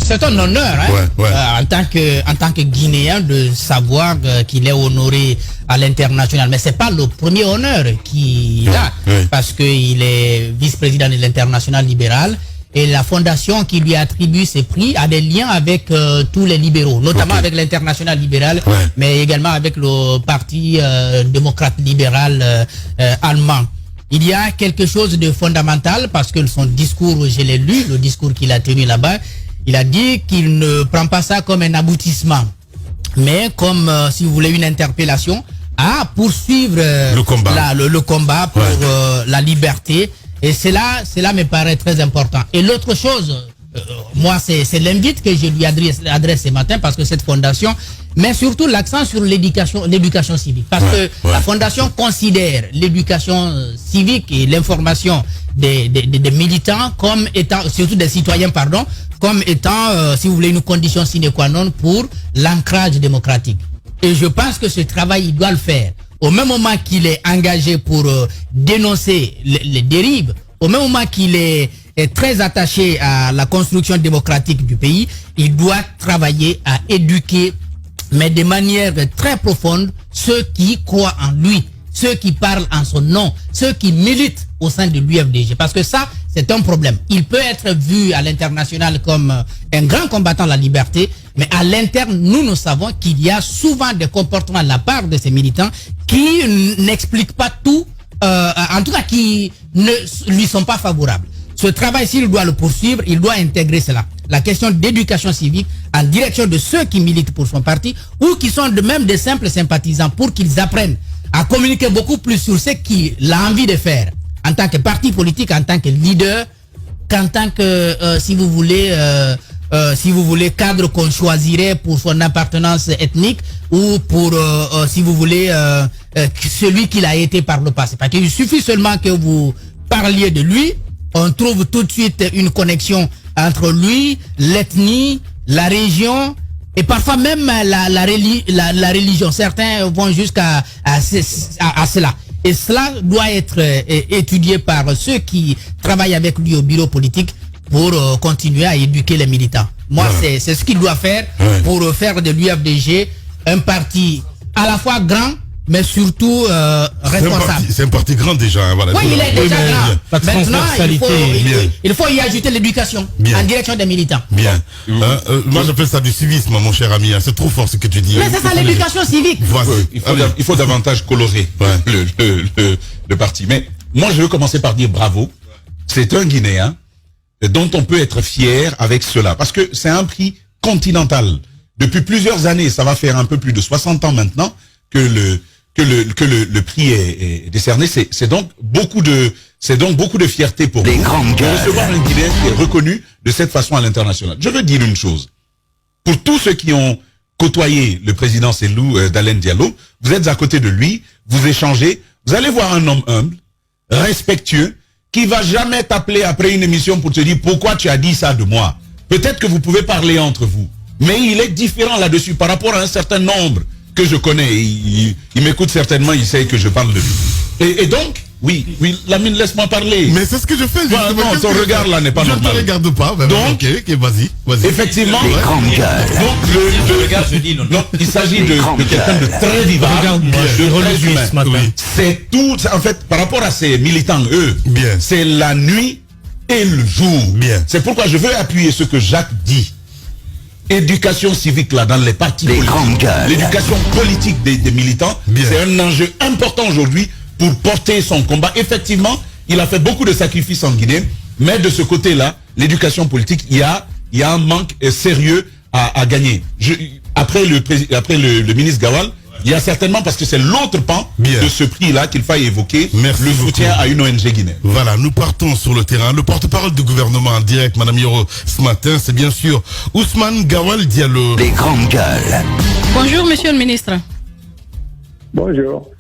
c'est un honneur en tant que Guinéen de savoir qu'il est honoré à l'international. Mais c'est pas le premier honneur qu'il a, parce qu'il est vice-président de l'international libéral. Et la fondation qui lui attribue ces prix a des liens avec tous les libéraux, notamment avec l'international libéral, mais également avec le parti démocrate libéral allemand. Il y a quelque chose de fondamental parce que son discours, je l'ai lu, le discours qu'il a tenu là-bas, il a dit qu'il ne prend pas ça comme un aboutissement, mais comme, si vous voulez, une interpellation à poursuivre le combat pour la liberté. Et cela me paraît très important. Et l'autre chose, moi, c'est l'invite que je lui adresse ce matin, parce que cette fondation met surtout l'accent sur l'éducation civique. Parce que la fondation considère l'éducation civique et l'information des militants comme étant, surtout des citoyens, pardon, comme étant, si vous voulez, une condition sine qua non pour l'ancrage démocratique. Et je pense que ce travail, il doit le faire. Au même moment qu'il est engagé pour dénoncer les dérives, au même moment qu'il est très attaché à la construction démocratique du pays, il doit travailler à éduquer, mais de manière très profonde, ceux qui croient en lui, ceux qui parlent en son nom, ceux qui militent au sein de l'UFDG. Parce que ça, c'est un problème. Il peut être vu à l'international comme un grand combattant de la liberté, mais à l'interne, nous savons qu'il y a souvent des comportements de la part de ces militants qui n'expliquent pas tout, en tout cas qui ne lui sont pas favorables. Ce travail, s'il doit le poursuivre, il doit intégrer cela. La question d'éducation civique en direction de ceux qui militent pour son parti ou qui sont de même des simples sympathisants, pour qu'ils apprennent à communiquer beaucoup plus sur ce qu'il a envie de faire en tant que parti politique, en tant que leader, qu'en tant que, si vous voulez, cadre qu'on choisirait pour son appartenance ethnique ou pour, si vous voulez, celui qu'il a été par le passé. Parce qu'il suffit seulement que vous parliez de lui, on trouve tout de suite une connexion entre lui, l'ethnie, la région et parfois même la religion. Certains vont jusqu'à cela. Et cela doit être étudié par ceux qui travaillent avec lui au bureau politique pour continuer à éduquer les militants. Moi, c'est ce qu'il doit faire pour faire de l'UFDG un parti à la fois grand, mais surtout responsable. C'est un parti grand déjà. Voilà. Oui, il est déjà grand. Maintenant, il faut y ajouter l'éducation en direction des militants. Bien. Moi, j'appelle ça du civisme, mon cher ami. C'est trop fort ce que tu dis. Mais c'est ça, l'éducation civique. Il faut davantage colorer le parti. Mais moi, je veux commencer par dire bravo. C'est un Guinéen dont on peut être fier avec cela. Parce que c'est un prix continental. Depuis plusieurs années, ça va faire un peu plus de 60 ans maintenant que le prix est décerné. C'est donc beaucoup de fierté pour nous de recevoir un Guinéen qui est reconnu de cette façon à l'international. Je veux dire une chose. Pour tous ceux qui ont côtoyé le président Cellou Dalein Diallo, vous êtes à côté de lui, vous échangez, vous allez voir un homme humble, respectueux, qui va jamais t'appeler après une émission pour te dire pourquoi tu as dit ça de moi. Peut-être que vous pouvez parler entre vous, mais il est différent là-dessus par rapport à un certain nombre que je connais. Il m'écoute certainement, il sait que je parle de lui. Et donc, oui, Lamine, laisse-moi parler. Mais c'est ce que je fais. Non, ton regard là n'est pas normal. Je ne te regarde pas. Donc, vas-y. Effectivement, donc le regard, je dis non. Il s'agit de quelqu'un de très vivant, de très humain. C'est tout, en fait, par rapport à ces militants, eux, c'est la nuit et le jour. C'est pourquoi je veux appuyer ce que Jacques dit. Éducation civique là dans les partis politiques, l'éducation politique des militants, c'est un enjeu important aujourd'hui pour porter son combat. Effectivement, il a fait beaucoup de sacrifices en Guinée, mais de ce côté-là, l'éducation politique, il y a un manque sérieux à gagner. Après le ministre Gawal, il y a certainement, parce que c'est l'autre pan de ce prix-là qu'il faille évoquer, le soutien à une ONG guinéenne. Voilà, nous partons sur le terrain. Le porte-parole du gouvernement en direct, Madame Yoro, ce matin, c'est bien sûr Ousmane Gawal Diallo. Les grandes gueules. Bonjour, Monsieur le ministre. Bonjour.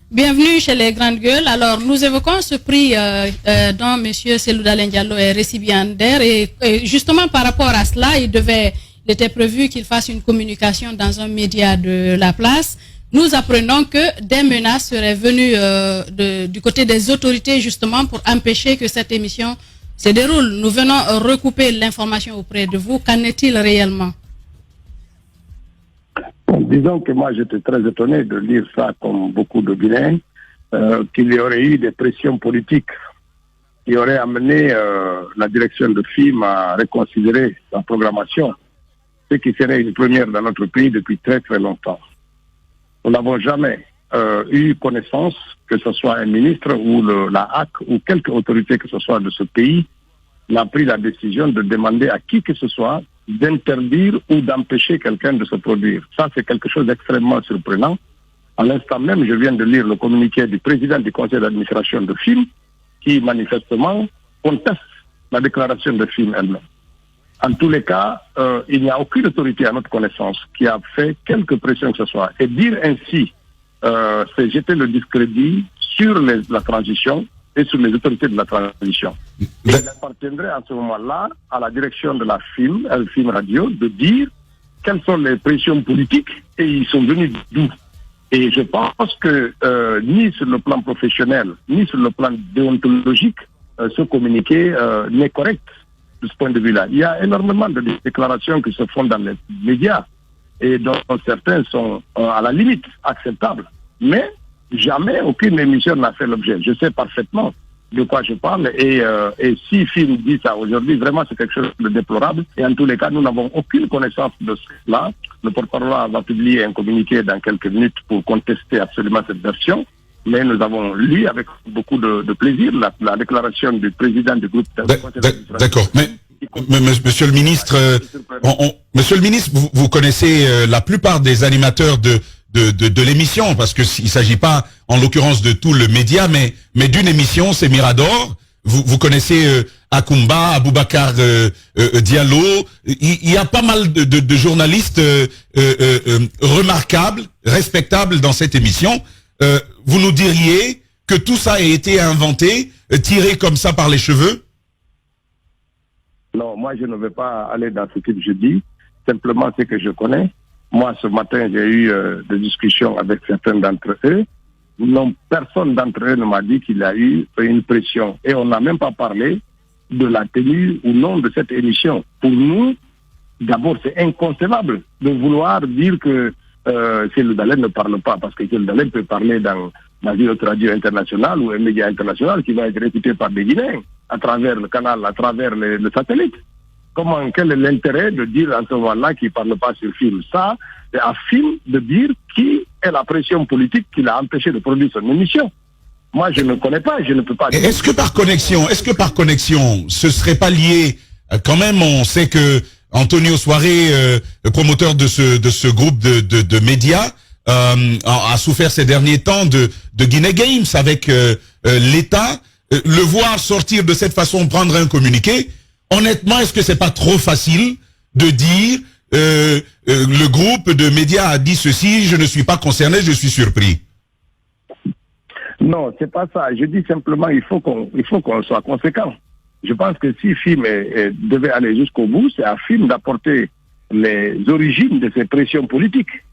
Bienvenue chez les grandes gueules. Alors, nous évoquons ce prix dont Monsieur Cellou Dalein Diallo est récipiendaire et justement par rapport à cela, il était prévu qu'il fasse une communication dans un média de la place. Nous apprenons que des menaces seraient venues du côté des autorités justement pour empêcher que cette émission se déroule. Nous venons recouper l'information auprès de vous. Qu'en est-il réellement? Bon, disons que moi j'étais très étonné de lire ça comme beaucoup de Guinéens, qu'il y aurait eu des pressions politiques qui auraient amené la direction de film à reconsidérer la programmation, ce qui serait une première dans notre pays depuis très très longtemps. Nous n'avons jamais eu connaissance, que ce soit un ministre ou la HAC ou quelque autorité que ce soit de ce pays, n'a pris la décision de demander à qui que ce soit d'interdire ou d'empêcher quelqu'un de se produire. Ça, c'est quelque chose d'extrêmement surprenant. À l'instant même, je viens de lire le communiqué du président du conseil d'administration de film qui, manifestement, conteste la déclaration de film elle-même. En tous les cas, il n'y a aucune autorité à notre connaissance qui a fait quelque pression que ce soit. Et dire ainsi, c'est jeter le discrédit sur la transition et sur les autorités de la transition. Et il appartiendrait à ce moment-là à la direction de la film radio, de dire quelles sont les pressions politiques et ils sont venus d'où. Et je pense que ni sur le plan professionnel, ni sur le plan déontologique, ce communiqué n'est correct de ce point de vue-là. Il y a énormément de déclarations qui se font dans les médias et dont certains sont à la limite acceptables. Mais jamais aucune émission n'a fait l'objet. Je sais parfaitement de quoi je parle et si Film dit ça aujourd'hui, vraiment c'est quelque chose de déplorable et en tous les cas nous n'avons aucune connaissance de cela. Le porte-parole va publier un communiqué dans quelques minutes pour contester absolument cette version, mais nous avons lu avec beaucoup de plaisir la déclaration du président du groupe. D'accord, mais Monsieur le ministre, Monsieur le ministre, vous connaissez la plupart des animateurs de l'émission, parce que il s'agit pas, en l'occurrence, de tout le média, mais d'une émission, c'est Mirador. Vous connaissez Akumba, Aboubacar Diallo. Il y a pas mal de journalistes remarquables, respectables dans cette émission. Vous nous diriez que tout ça a été inventé, tiré comme ça par les cheveux? Non, moi je ne vais pas aller dans ce que je dis, simplement ce que je connais. Moi, ce matin, j'ai eu des discussions avec certains d'entre eux. Non, personne d'entre eux ne m'a dit qu'il a eu une pression. Et on n'a même pas parlé de la tenue ou non de cette émission. Pour nous, d'abord, c'est inconcevable de vouloir dire que Cellou Dalein ne parle pas, parce que Cellou Dalein peut parler dans une autre radio internationale ou un média international qui va être écouté par des Guinéens à travers le canal, à travers le satellite. Quel est l'intérêt de dire à ce moment-là qu'il ne parle pas sur Film? Ça, c'est à Film de dire qui est la pression politique qui l'a empêché de produire son émission. Moi, je ne connais pas, je ne peux pas dire. Est-ce que par connexion, ce serait pas lié, quand même, on sait que Antonio Soiré, promoteur de ce groupe de médias, a souffert ces derniers temps de Guinea Games avec l'État. Le voir sortir de cette façon, prendre un communiqué, honnêtement, est-ce que c'est pas trop facile de dire le groupe de médias a dit ceci, je ne suis pas concerné, je suis surpris? Non, c'est pas ça. Je dis simplement il faut qu'on soit conséquent. Je pense que si Film devait aller jusqu'au bout, c'est à Film d'apporter les origines de ces pressions politiques.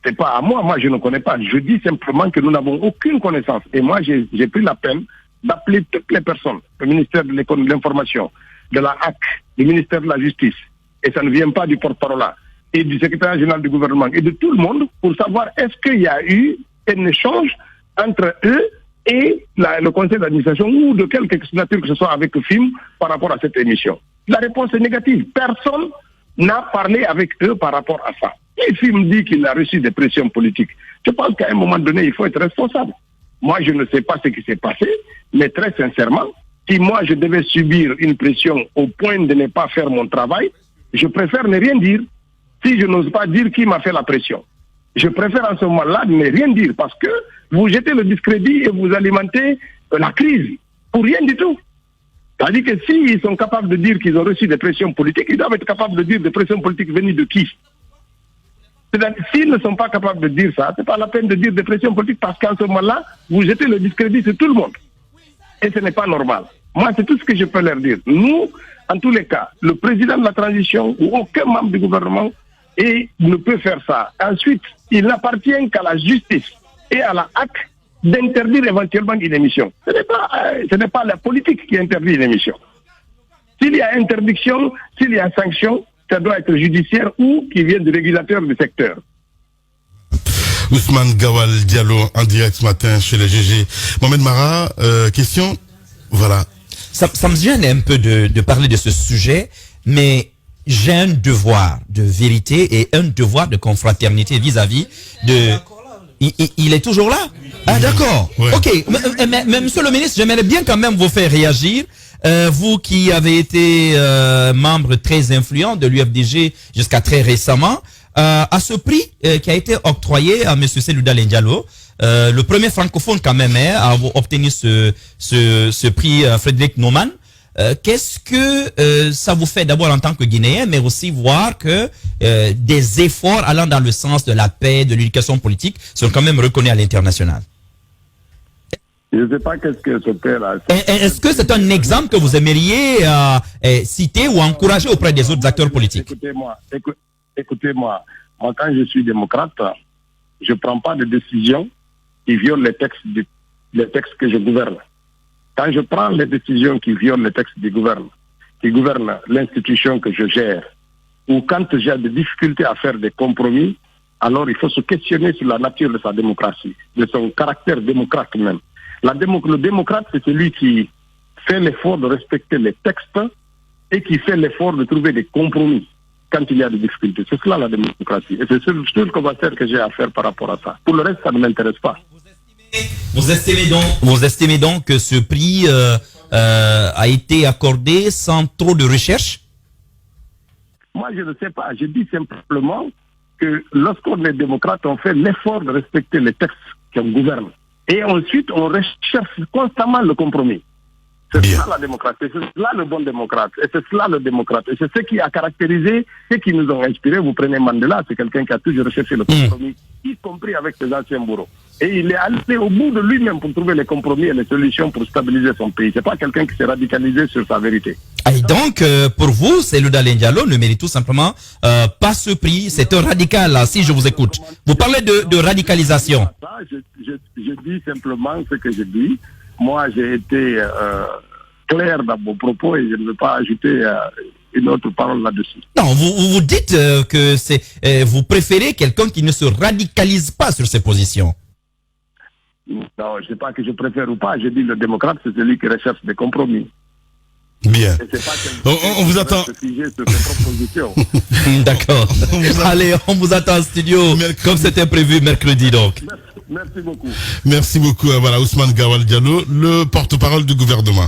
C'est pas à moi, je ne connais pas. Je dis simplement que nous n'avons aucune connaissance. Et moi, j'ai pris la peine d'appeler toutes les personnes, le ministère de l'Information, de la HAC, du ministère de la Justice, et ça ne vient pas du porte-parole, et du secrétaire général du gouvernement, et de tout le monde, pour savoir est-ce qu'il y a eu un échange entre eux et le conseil d'administration, ou de quelque nature que ce soit avec le film par rapport à cette émission. La réponse est négative. Personne n'a parlé avec eux par rapport à ça. Et le film dit qu'il a reçu des pressions politiques. Je pense qu'à un moment donné, il faut être responsable. Moi, je ne sais pas ce qui s'est passé, mais très sincèrement, si moi je devais subir une pression au point de ne pas faire mon travail, je préfère ne rien dire si je n'ose pas dire qui m'a fait la pression. Je préfère en ce moment-là ne rien dire parce que vous jetez le discrédit et vous alimentez la crise pour rien du tout. C'est-à-dire que s'ils sont capables de dire qu'ils ont reçu des pressions politiques, ils doivent être capables de dire des pressions politiques venues de qui? S'ils ne sont pas capables de dire ça, c'est pas la peine de dire des pressions politiques parce qu'en ce moment-là, vous jetez le discrédit sur tout le monde. Et ce n'est pas normal. Moi, c'est tout ce que je peux leur dire. Nous, en tous les cas, le président de la transition ou aucun membre du gouvernement ne peut faire ça. Ensuite, il n'appartient qu'à la justice et à la HAC d'interdire éventuellement une émission. Ce n'est pas la politique qui interdit une émission. S'il y a interdiction, s'il y a sanction, ça doit être judiciaire ou qui vient du régulateur du secteur. Ousmane Gawal Diallo en direct ce matin chez les GG. Mohamed Mara, question, voilà. Ça me gêne un peu de parler de ce sujet, mais j'ai un devoir de vérité et un devoir de confraternité vis-à-vis de... Il est toujours là? Ah d'accord. Ouais. Ok, mais monsieur le ministre, j'aimerais bien quand même vous faire réagir. Vous qui avez été membre très influent de l'UFDG jusqu'à très récemment, à ce prix qui a été octroyé à monsieur Selou Dalein Diallo, le premier francophone quand même à obtenir ce prix Frédéric Naumann. Qu'est-ce que ça vous fait d'abord en tant que Guinéen, mais aussi voir que des efforts allant dans le sens de la paix, de l'éducation politique sont quand même reconnus à l'international? Je ne sais pas qu'est-ce que ce père-là... Est-ce que c'est un exemple que vous aimeriez citer ou encourager auprès des autres acteurs politiques? Écoutez-moi, moi quand je suis démocrate, je ne prends pas de décision qui violent les textes que je gouverne. Quand je prends les décisions qui violent les textes qui gouvernent l'institution que je gère, ou quand j'ai des difficultés à faire des compromis, alors il faut se questionner sur la nature de sa démocratie, de son caractère démocrate même. Le démocrate, c'est celui qui fait l'effort de respecter les textes et qui fait l'effort de trouver des compromis quand il y a des difficultés. C'est cela la démocratie. Et c'est le commentaire que j'ai à faire par rapport à ça. Pour le reste, ça ne m'intéresse pas. Vous estimez donc que ce prix a été accordé sans trop de recherche? Moi, je ne sais pas. Je dis simplement que lorsqu'on est démocrate, on fait l'effort de respecter les textes qu'on gouverne. Et ensuite, on recherche constamment le compromis. C'est ça la démocratie, c'est cela le bon démocrate, et c'est cela le démocrate. Et c'est ce qui a caractérisé, ce qui nous ont inspiré. Vous prenez Mandela, c'est quelqu'un qui a toujours recherché le compromis, y compris avec ses anciens bourreaux. Et il est allé au bout de lui-même pour trouver les compromis et les solutions pour stabiliser son pays. C'est pas quelqu'un qui s'est radicalisé sur sa vérité. Et donc, pour vous, Selou Dalein Diallo ne mérite tout simplement pas ce prix. C'est un radical, là, si je vous écoute. Vous parlez de radicalisation. Je dis simplement ce que je dis. Moi, j'ai été clair dans mon propos et je ne veux pas ajouter une autre parole là-dessus. Non, vous dites que vous préférez quelqu'un qui ne se radicalise pas sur ses positions. Non, je ne sais pas que je préfère ou pas. Je dis le démocrate, c'est celui qui recherche des compromis. Bien. On vous attend. D'accord. Allez, on vous attend en studio, comme c'était prévu mercredi donc. Merci beaucoup. Merci beaucoup. Voilà, Ousmane Gawal Diallo, le porte-parole du gouvernement.